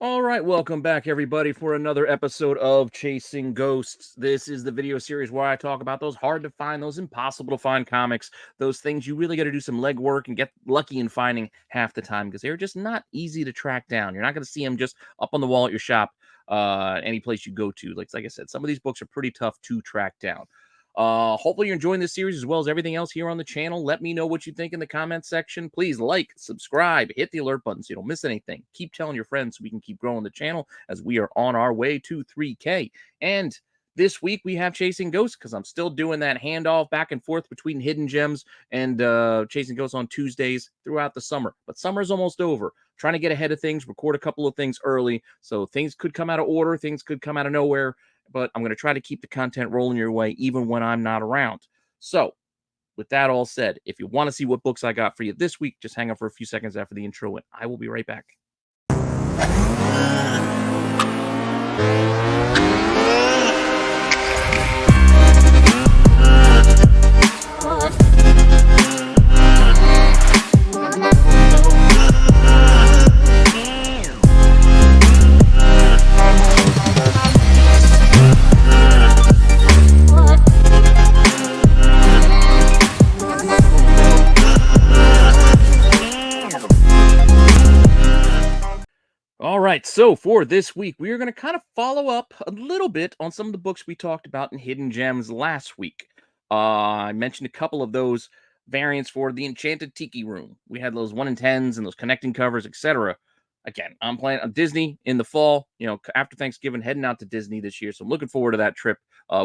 All right, welcome back, everybody, for another episode of Chasing Ghosts. This is the video series where I talk about those hard to find, those impossible to find comics, those things you really got to do some legwork and get lucky in finding half the time because they're just not easy to track down. You're not going to see them just up on the wall at your shop, any place you go to. Like I said, some of these books are pretty tough to track down. Hopefully you're enjoying this series as well as everything else here on the channel. Let me know what you think in the comment section. Please like, subscribe, hit the alert button so you don't miss anything. Keep telling your friends so we can keep growing the channel as we are on our way to 3K. And this week we have Chasing Ghosts because I'm still doing that handoff back and forth between Hidden Gems and Chasing Ghosts on Tuesdays throughout the summer. But summer's almost over. Trying to get ahead of things, record a couple of things early, so things could come out of order, things could come out of nowhere, but I'm going to try to keep the content rolling your way even when I'm not around. So, with that all said, if you want to see what books I got for you this week, just hang on for a few seconds after the intro, and I will be right back. All right, so for this week, we are going to kind of follow up a little bit on some of the books we talked about in Hidden Gems last week. I mentioned a couple of those variants for the Enchanted Tiki Room. We had those 1 in 10s and those connecting covers, etc. Again, I'm playing on Disney in the fall, after Thanksgiving, heading out to Disney this year. So I'm looking forward to that trip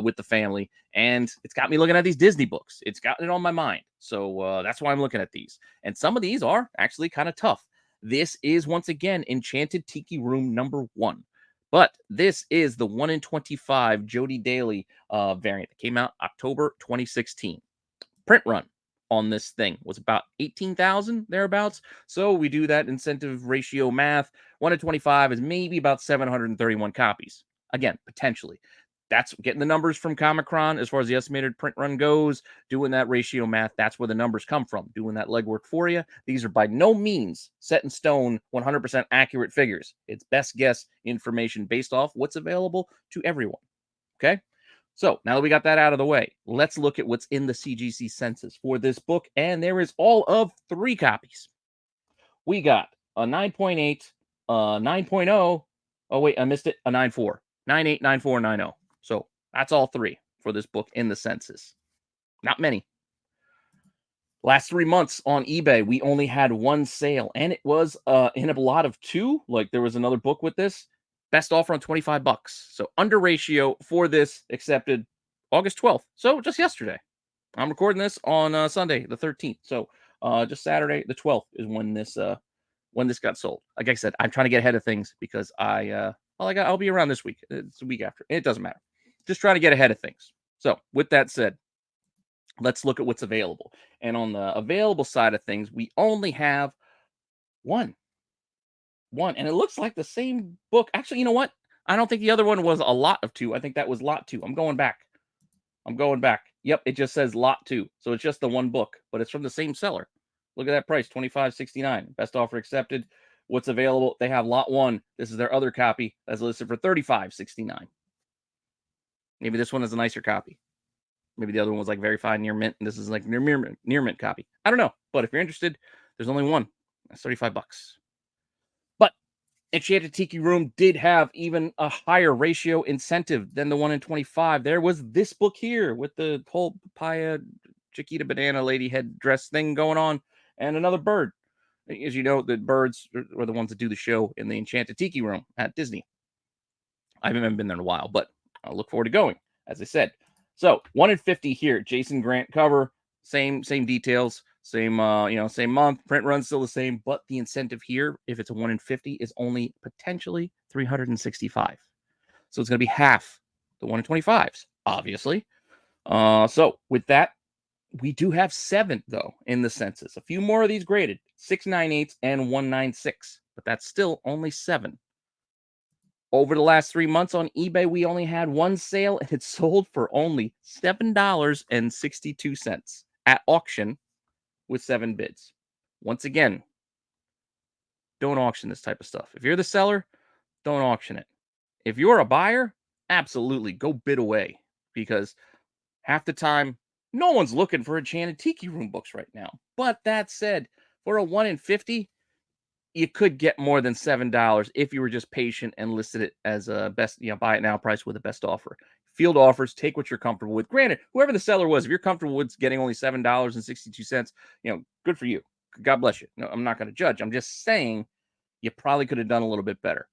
with the family. And it's got me looking at these Disney books. It's gotten it on my mind. So that's why I'm looking at these. And some of these are actually kind of tough. This is once again Enchanted Tiki Room #1. But this is the 1 in 25 Jody Daly variant that came out October 2016. Print run on this thing was about 18,000 thereabouts. So we do that incentive ratio math. 1 in 25 is maybe about 731 copies. Again, potentially. That's getting the numbers from Comicron as far as the estimated print run goes, doing that ratio math. That's where the numbers come from, doing that legwork for you. These are by no means set in stone, 100% accurate figures. It's best guess information based off what's available to everyone. Okay? So now that we got that out of the way, let's look at what's in the CGC census for this book. And there is all of 3 copies. We got a 9.8, a 9.0. Oh, wait, I missed it. A 9.4. 9.8, 9.4, 9.0. So that's all 3 for this book in the census. Not many. Last 3 months on eBay, we only had 1 sale, and it was in a lot of 2. Like there was another book with this. Best offer on $25. So under ratio for this accepted August 12th. So just yesterday. I'm recording this on Sunday, the 13th. So just Saturday, the 12th is when this got sold. Like I said, I'm trying to get ahead of things because I'll be around this week. It's the week after. It doesn't matter. Just trying to get ahead of things. So with that said, let's look at what's available. And on the available side of things, we only have one. And it looks like the same book. Actually, you know what? I don't think the other one was a lot of 2. I think that was lot 2. I'm going back. Yep, it just says lot 2. So it's just the one book, but it's from the same seller. Look at that price, $25.69. Best offer accepted. What's available? They have lot 1. This is their other copy that's listed for $35.69. Maybe this one is a nicer copy. Maybe the other one was like very fine near mint, and this is like near mint copy. I don't know, but if you're interested, there's only one. That's $35. But Enchanted Tiki Room did have even a higher ratio incentive than the 1 in 25. There was this book here with the whole papaya Chiquita banana lady head dress thing going on, and another bird. As you know, the birds are the ones that do the show in the Enchanted Tiki Room at Disney. I haven't been there in a while, but I look forward to going, as I said. So 1 in 50 here, Jason Grant cover, same details, same month, print run still the same, but the incentive here, if it's a 1 in 50, is only potentially 365. So it's going to be half the 1 in 25s, obviously. So with that, we do have 7 though in the census. A few more of these graded, 698s and 196, but that's still only 7. Over the last 3 months on eBay, we only had 1 sale, and it sold for only $7.62 at auction with 7 bids. Once again, don't auction this type of stuff. If you're the seller, don't auction it. If you're a buyer, absolutely go bid away, because half the time, no one's looking for Enchanted Tiki Room books right now. But that said, for a 1 in 50, you could get more than $7 if you were just patient and listed it as a best, buy it now price with a best offer. Field offers, take what you're comfortable with. Granted, whoever the seller was, if you're comfortable with getting only $7.62, good for you. God bless you. No, I'm not going to judge. I'm just saying you probably could have done a little bit better.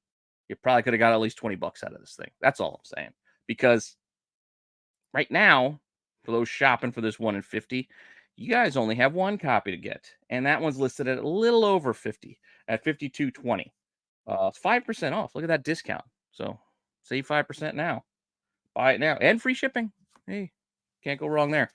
You probably could have got at least 20 bucks out of this thing. That's all I'm saying. Because right now, for those shopping for this 1 in 50, you guys only have one copy to get. And that one's listed at a little over 50 at 52.20. It's 5% off. Look at that discount. So save 5% now. Buy it now. And free shipping. Hey, can't go wrong there.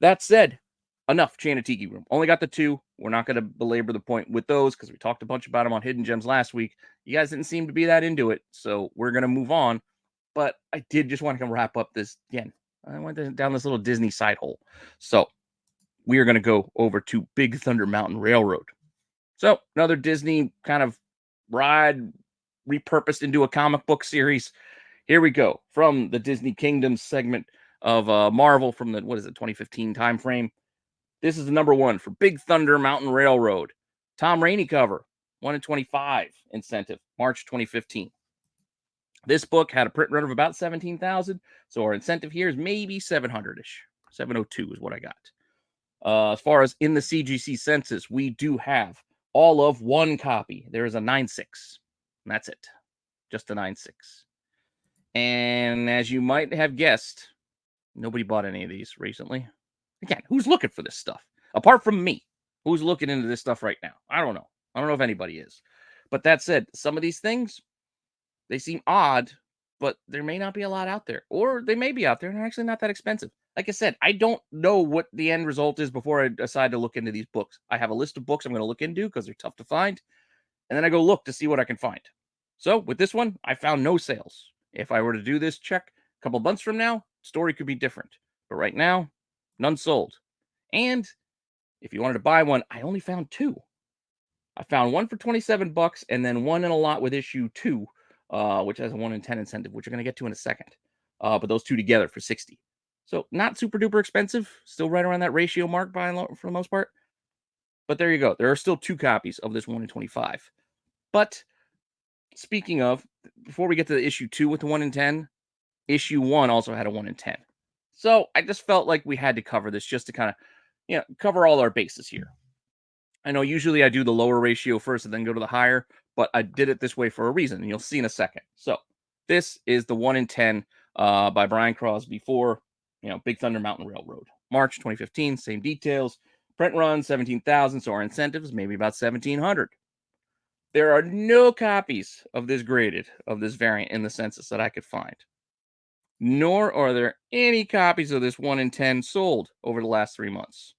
That said, enough Enchanted Tiki Room. Only got the two. We're not going to belabor the point with those because we talked a bunch about them on Hidden Gems last week. You guys didn't seem to be that into it, so we're going to move on. But I did just want to wrap up this again. I went down this little Disney side hole. So we are going to go over to Big Thunder Mountain Railroad. So another Disney kind of ride repurposed into a comic book series. Here we go from the Disney Kingdom segment of Marvel from the 2015 time frame. This is the number one for Big Thunder Mountain Railroad. Tom Rainey cover, 1 in 25 incentive, March 2015. This book had a print run of about 17,000, so our incentive here is maybe 700-ish. 702 is what I got. As far as in the CGC census, we do have all of one copy. There is a 9.6, and that's it. Just a 9.6. And as you might have guessed, nobody bought any of these recently. Again, who's looking for this stuff? Apart from me, who's looking into this stuff right now? I don't know. I don't know if anybody is. But that said, some of these things, they seem odd, but there may not be a lot out there. Or they may be out there and they're actually not that expensive. Like I said, I don't know what the end result is before I decide to look into these books. I have a list of books I'm going to look into because they're tough to find. And then I go look to see what I can find. So with this one, I found no sales. If I were to do this check a couple months from now, story could be different. But right now, none sold. And if you wanted to buy one, I only found two. I found one for 27 bucks and then one in a lot with issue 2, which has a 1 in 10 incentive, which we're going to get to in a second. But those two together for 60. So not super duper expensive. Still right around that ratio mark for the most part. But there you go. There are still 2 copies of this 1 in 25. But speaking of, before we get to the issue 2 with the 1 in 10, issue 1 also had a 1 in 10. So I just felt like we had to cover this just to kind of, cover all our bases here. I know usually I do the lower ratio first and then go to the higher, but I did it this way for a reason, and you'll see in a second. So this is the 1 in 10 by Brian Crosby for, Big Thunder Mountain Railroad. March 2015, same details. Print run, 17,000, so our incentives maybe about 1,700. There are no copies of this graded, of this variant in the census that I could find. Nor are there any copies of this 1 in 10 sold over the last 3 months.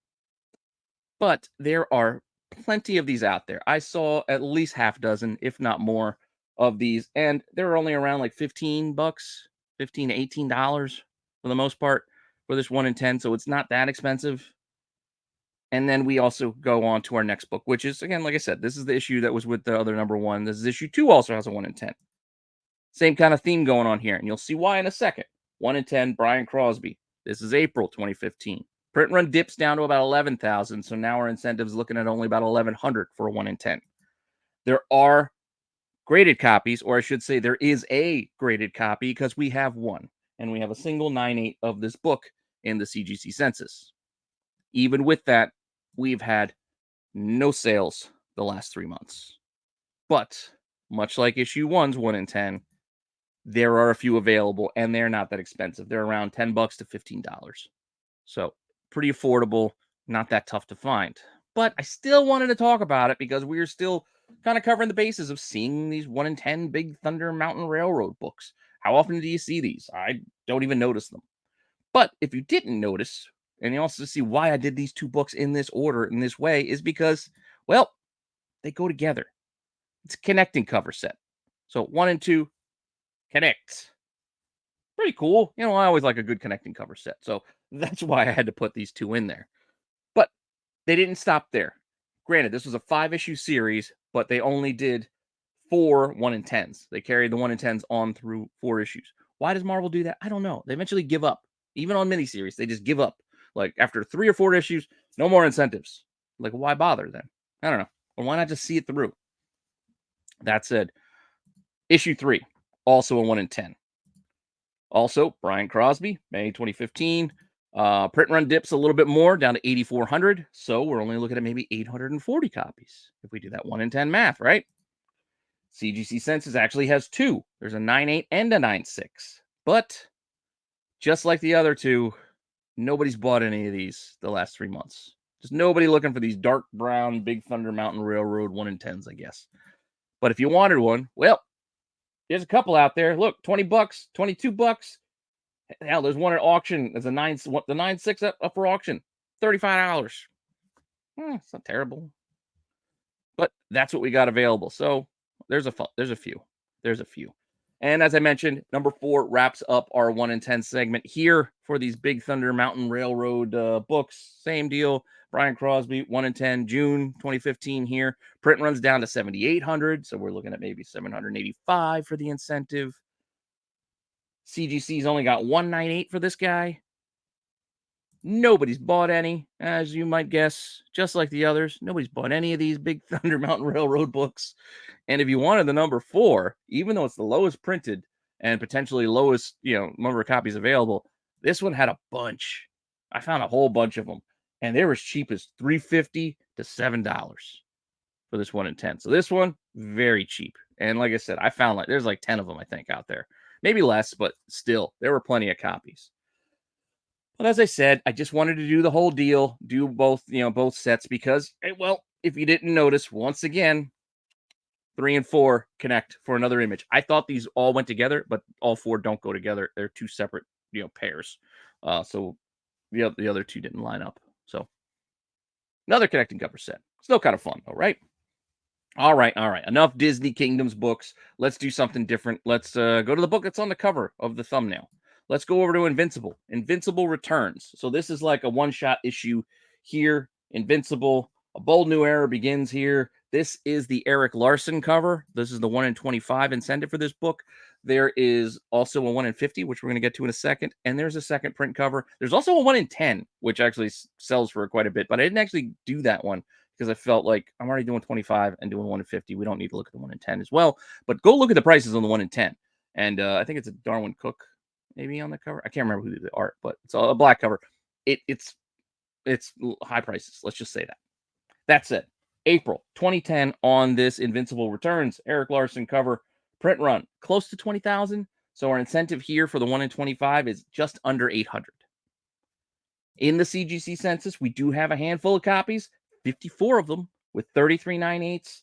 But there are plenty of these out there. I saw at least half dozen, if not more, of these, and they're only around like 15 bucks, $15 to $18 for the most part for this 1 in 10, so it's not that expensive. And then we also go on to our next book, which is, again, like I said, this is the issue that was with the other number 1. This is issue 2, also has a 1 in 10. Same kind of theme going on here, and you'll see why in a second. 1 in 10, Brian Crosby. This is April 2015. Print run dips down to about 11,000, so now our incentive is looking at only about 1,100 for a 1 in 10. There are graded copies, or I should say there is a graded copy because we have one, and we have a single 9.8 of this book in the CGC census. Even with that, we've had no sales the last 3 months. But much like issue 1's 1 in 10, there are a few available, and they're not that expensive. They're around 10 bucks to $15. So pretty affordable, not that tough to find. But I still wanted to talk about it because we're still kind of covering the bases of seeing these 1 in 10 Big Thunder Mountain Railroad books. How often do you see these? I don't even notice them. But if you didn't notice, and you also see why I did these 2 books in this order, in this way, is because, well, they go together. It's a connecting cover set. So 1 and 2 connect. Pretty cool. I always like a good connecting cover set. So that's why I had to put these 2 in there. But they didn't stop there. Granted, this was a 5-issue series, but they only did 4 1 in 10s. They carried the 1 in 10s on through 4 issues. Why does Marvel do that? I don't know. They eventually give up. Even on miniseries, they just give up. Like after 3 or 4 issues, no more incentives. Like, why bother then? I don't know. Or why not just see it through? That said, issue 3, also a 1 in 10. Also, Brian Crosby, May 2015. Print run dips a little bit more, down to 8,400. So we're only looking at maybe 840 copies if we do that 1 in 10 math, right? CGC Census actually has 2. There's a 9.8 and a 9.6. But just like the other 2, nobody's bought any of these the last 3 months. Just nobody looking for these dark brown Big Thunder Mountain Railroad 1 in 10s, I guess. But if you wanted one, well, there's a couple out there. Look, $20, $22. Hell, there's one at auction. There's the 9.6 up for auction, $35. It's not terrible, but that's what we got available. So there's a few. And as I mentioned, number 4 wraps up our 1 in 10 segment here for these Big Thunder Mountain Railroad books. Same deal. Brian Crosby, 1 in 10, June 2015 here. Print runs down to 7,800, so we're looking at maybe 785 for the incentive. CGC's only got 198 for this guy. Nobody's bought any, as you might guess, just like the others. Nobody's bought any of these Big Thunder Mountain Railroad books. And if you wanted the number 4, even though it's the lowest printed and potentially lowest, number of copies available, this one had a bunch. I found a whole bunch of them, and they were as cheap as $3.50 to $7 for this 1 in 10. So this one, very cheap. And like I said, I found there's 10 of them, I think, out there. Maybe less, but still, there were plenty of copies. But as I said, I just wanted to do the whole deal, do both, both sets because, well, if you didn't notice, once again, 3 and 4 connect for another image. I thought these all went together, but all 4 don't go together. They're 2 separate, pairs. So the other 2 didn't line up. So another connecting cover set. Still kind of fun, though, right? All right. Enough Disney Kingdoms books. Let's do something different. Let's go to the book that's on the cover of the thumbnail. Let's go over to Invincible. Invincible returns. So this is like a one-shot issue here. Invincible. A bold new era begins here. This is the Eric Larson cover. This is the 1 in 25 incentive for this book. There is also a 1 in 50, which we're going to get to in a second. And there's a second print cover. There's also a 1 in 10, which actually sells for quite a bit. But I didn't actually do that one because I felt like I'm already doing 25 and doing 1 in 50. We don't need to look at the 1 in 10 as well. But go look at the prices on the 1 in 10. And I think it's a Darwin Cook maybe on the cover. I can't remember who did the art, but it's a black cover. It's high prices. Let's just say that. That's it. April 2010 on this Invincible returns. Eric Larson cover. Print run close to 20,000. So our incentive here for the 1 in 25 is just under 800. In the CGC census, we do have a handful of copies, 54 of them with 33 9/8s,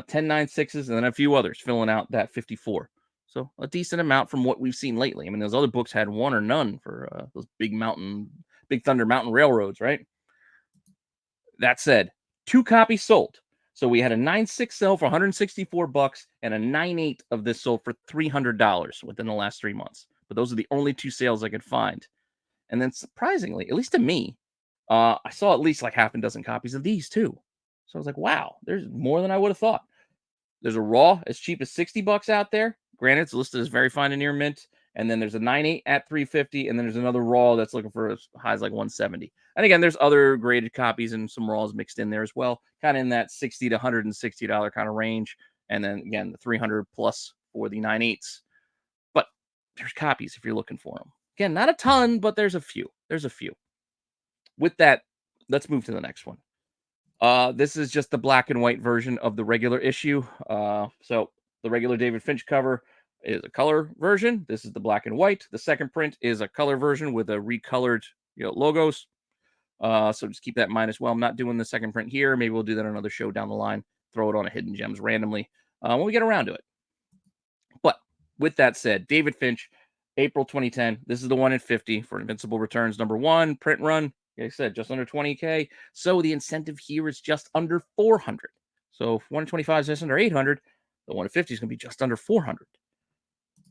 10 9/6s, and then a few others filling out that 54. So a decent amount from what we've seen lately. I mean, those other books had 1 or none for those Big Thunder Mountain Railroads, right? That said, 2 copies sold. So we had a 9.6 sell for $164 and a 9.8 of this sold for $300 within the last 3 months. But those are the only 2 sales I could find. And then surprisingly, at least to me, I saw at least like half a dozen copies of these too. So I was like, wow, there's more than I would have thought. There's a raw as cheap as $60 out there. Granted, it's listed as very fine and near mint. And then there's a 9.8 at $350, and then there's another raw that's looking for as high as like $170. And again, there's other graded copies and some raws mixed in there as well, kind of in that $60 to $160 kind of range. And then again, the 300 plus for the 9.8s. But there's copies if you're looking for them. Again, not a ton, but there's a few. With that, let's move to the next one. This is just the black and white version of the regular issue. So the regular David Finch cover is a color version. This is the black and white. The second print is a color version with a recolored, logos. So just keep that in mind as well. I'm not doing the second print here. Maybe we'll do that on another show down the line. Throw it on a Hidden Gems randomly when we get around to it. But with that said, David Finch, April 2010. This is the 1 in 50 for Invincible Returns number 1 print run. Like I said, just under 20K. So the incentive here is just under 400. So if 1 in 25 is just under 800, the 1 in 50 is going to be just under 400.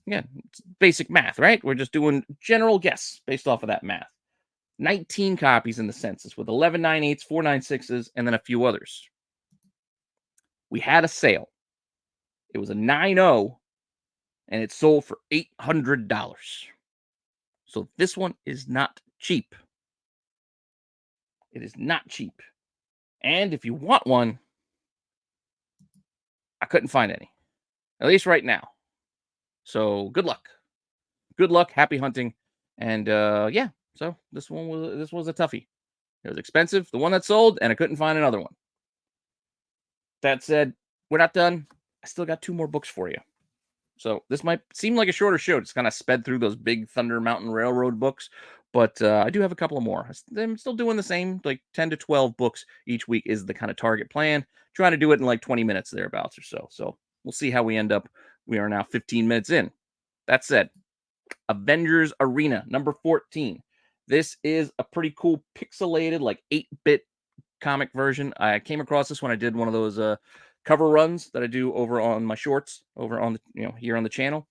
Again, it's basic math, right? We're just doing general guess based off of that math. 19 copies in the census with 11 9/8s, 4 9/6s, and then a few others. We had a sale. It was a 9.0, and it sold for $800. So this one is not cheap. It is not cheap. And if you want one, I couldn't find any, at least right now. So good luck. Good luck. Happy hunting. And yeah, so this was a toughie. It was expensive, the one that sold, and I couldn't find another one. That said, we're not done. I still got 2 more books for you. So this might seem like a shorter show. It's kind of sped through those big Thunder Mountain Railroad books, but I do have a couple of more. I'm still doing the same, like 10 to 12 books each week is the kind of target plan. Trying to do it in like 20 minutes thereabouts or so. So we'll see how we end up. We are now 15 minutes in. That said, Avengers Arena, number 14. This is a pretty cool pixelated, like 8-bit comic version. I came across this when I did one of those cover runs that I do over on my shorts, over on the, here on the channel.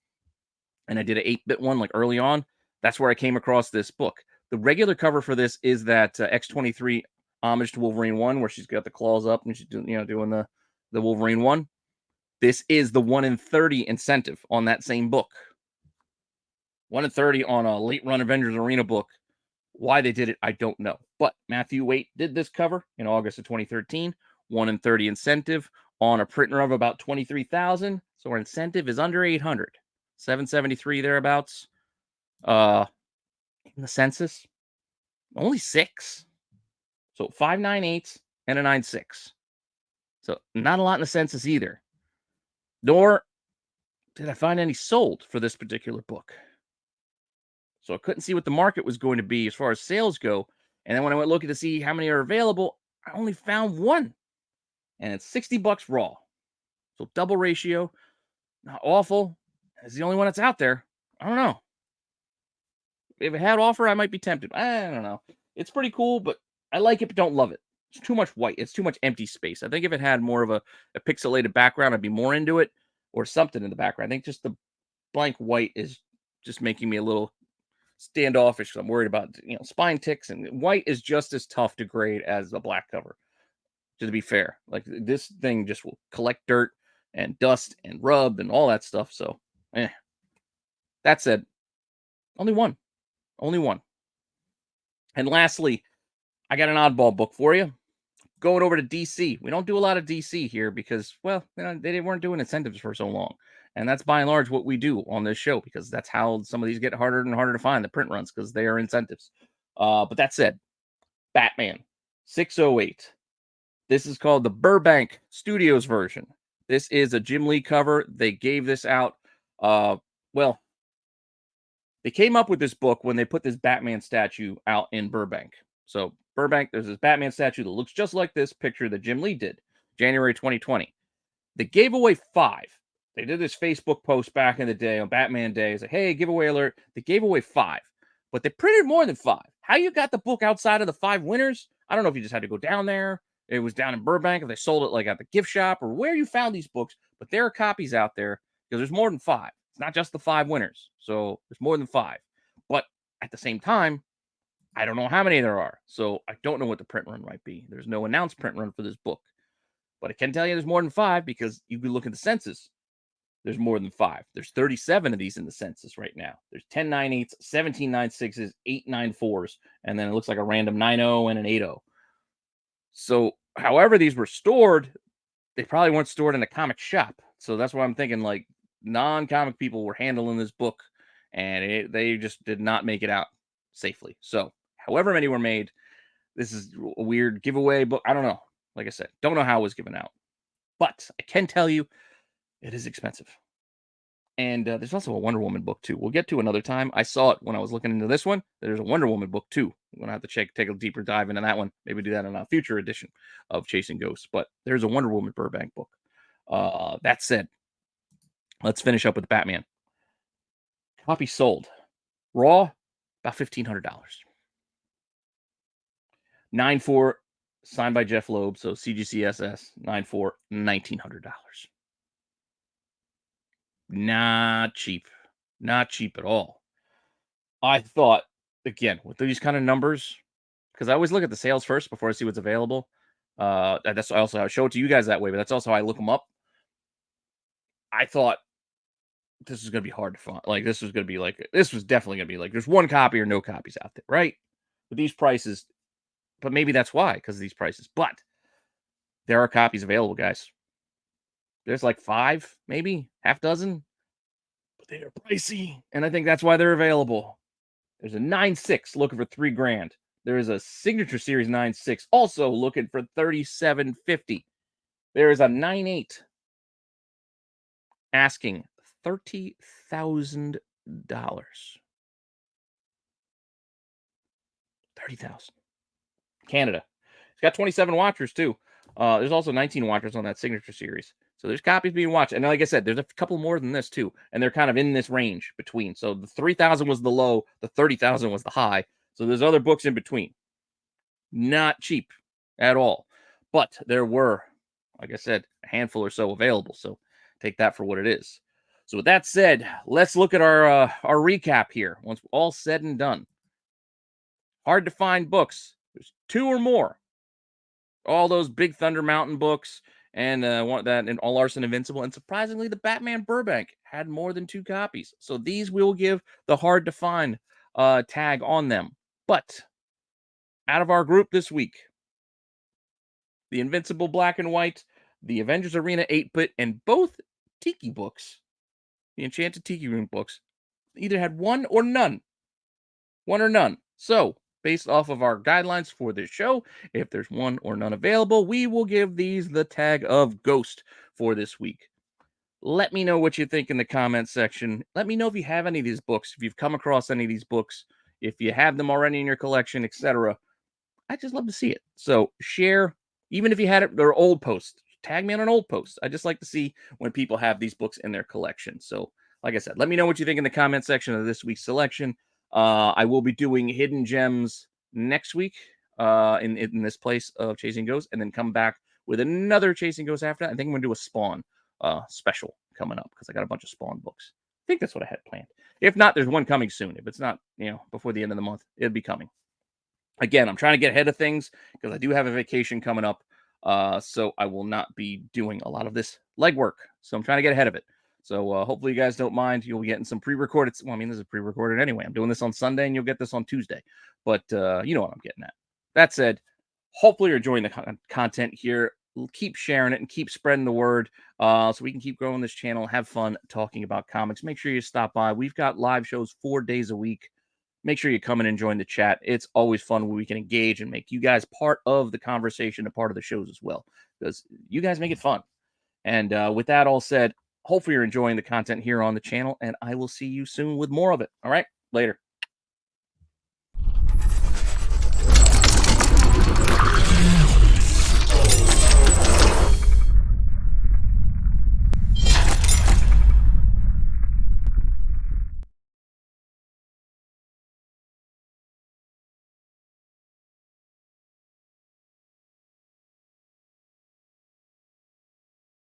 And I did an 8-bit one like early on. That's where I came across this book. The regular cover for this is that X-23 homage to Wolverine 1, where she's got the claws up and she's doing the Wolverine 1. This is the 1 in 30 incentive on that same book. 1 in 30 on a late run Avengers Arena book. Why they did it, I don't know. But Matthew Waite did this cover in August of 2013. 1 in 30 incentive on a print run of about 23,000. So our incentive is under 800. 773 thereabouts. In the census, only 6. So 598 and a 96. So not a lot in the census either. Nor did I find any sold for this particular book. So I couldn't see what the market was going to be as far as sales go. And then when I went looking to see how many are available, I only found 1. And it's $60 raw. So double ratio. Not awful. It's the only one that's out there. I don't know. If it had offer, I might be tempted. I don't know. It's pretty cool, but I like it, but don't love it. It's too much white. It's too much empty space. I think if it had more of a pixelated background, I'd be more into it, or something in the background. I think just the blank white is just making me a little standoffish. I'm worried about spine ticks, and white is just as tough to grade as a black cover. To be fair, like this thing just will collect dirt and dust and rub and all that stuff. So, that said, only 1. Only 1. And lastly, I got an oddball book for you. Going over to DC. We don't do a lot of DC here because, well, they weren't doing incentives for so long. And that's by and large what we do on this show, because that's how some of these get harder and harder to find, the print runs, because they are incentives. But that said, Batman 608. This is called the Burbank Studios version. This is a Jim Lee cover. They gave this out. Well, they came up with this book when they put this Batman statue out in Burbank. So Burbank, there's this Batman statue that looks just like this picture that Jim Lee did, January 2020. They gave away 5. They did this Facebook post back in the day on Batman Day. It's like, hey, giveaway alert. They gave away 5, but they printed more than 5. How you got the book outside of the 5 winners? I don't know if you just had to go down there. It was down in Burbank, if they sold it like at the gift shop or where you found these books, but there are copies out there because there's more than 5. It's not just the 5 winners. So there's more than 5. But at the same time, I don't know how many there are. So I don't know what the print run might be. There's no announced print run for this book. But I can tell you there's more than 5 because you can look at the census. There's more than 5. There's 37 of these in the census right now. There's 1098s, 1796s, 894s, and then it looks like a random 90 and an 80. So however these were stored, they probably weren't stored in a comic shop. So that's why I'm thinking like non-comic people were handling this book, and they just did not make it out safely. So however many were made, this is a weird giveaway book. I don't know. Like I said, don't know how it was given out. But I can tell you it is expensive. And there's also a Wonder Woman book too. We'll get to another time. I saw it when I was looking into this one. There's a Wonder Woman book too. I'm gonna have to take a deeper dive into that one. Maybe do that in a future edition of Chasing Ghosts. But there's a Wonder Woman Burbank book. That said, let's finish up with Batman. Copy sold. Raw, about $1,500. 9.4 signed by Jeff Loeb. So CGCSS 9.4, $1,900. Not cheap. Not cheap at all. I thought, again, with these kind of numbers, because I always look at the sales first before I see what's available. That's also how I show it to you guys that way, but that's also how I look them up. I thought this was gonna be hard to find. Like, this was definitely gonna be like, there's one copy or no copies out there, right? With these prices, but maybe that's why, because of these prices. But there are copies available, guys. There's like 5, maybe half dozen, but they are pricey, and I think that's why they're available. There's a 9.6 looking for $3,000. There is a Signature Series 9.6 also looking for $37.50. There is a 9.8 asking $30,000. 30,000. Canada. It's got 27 watchers too. There's also 19 watchers on that Signature Series. So there's copies being watched. And like I said, there's a couple more than this too. And they're kind of in this range between. So the 3,000 was the low, the 30,000 was the high. So there's other books in between. Not cheap at all. But there were, like I said, a handful or so available. So take that for what it is. So with that said, let's look at our recap here. Once all said and done. Hard to find books. There's 2 or more. All those Big Thunder Mountain books and All Arson Invincible. And surprisingly, the Batman Burbank had more than 2 copies. So these will give the hard to find tag on them. But out of our group this week, the Invincible Black and White, the Avengers Arena 8-bit, and both Tiki books, the Enchanted Tiki Room books, either had 1 or none. 1 or none. So, based off of our guidelines for this show, if there's 1 or none available, we will give these the tag of Ghost for this week. Let me know what you think in the comments section. Let me know if you have any of these books, if you've come across any of these books, if you have them already in your collection, etc. I just love to see it. So share, even if you had it, their old posts. Tag me on an old post. I just like to see when people have these books in their collection. So, like I said, let me know what you think in the comment section of this week's selection. I will be doing Hidden Gems next week in this place of Chasing Ghosts, and then come back with another Chasing Ghosts after that. I think I'm going to do a Spawn special coming up because I got a bunch of Spawn books. I think that's what I had planned. If not, there's one coming soon. If it's not, before the end of the month, it'll be coming. Again, I'm trying to get ahead of things because I do have a vacation coming up. So I will not be doing a lot of this legwork. So I'm trying to get ahead of it. So hopefully you guys don't mind. You'll be getting some pre-recorded. Well, I mean, this is pre-recorded anyway. I'm doing this on Sunday and you'll get this on Tuesday. But you know what I'm getting at. That said, hopefully you're enjoying the content here. Keep sharing it and keep spreading the word so we can keep growing this channel, have fun talking about comics. Make sure you stop by. We've got live shows 4 days a week. Make sure you come in and join the chat. It's always fun when we can engage and make you guys part of the conversation and part of the shows as well, because you guys make it fun. And with that all said, hopefully you're enjoying the content here on the channel, and I will see you soon with more of it. All right, later.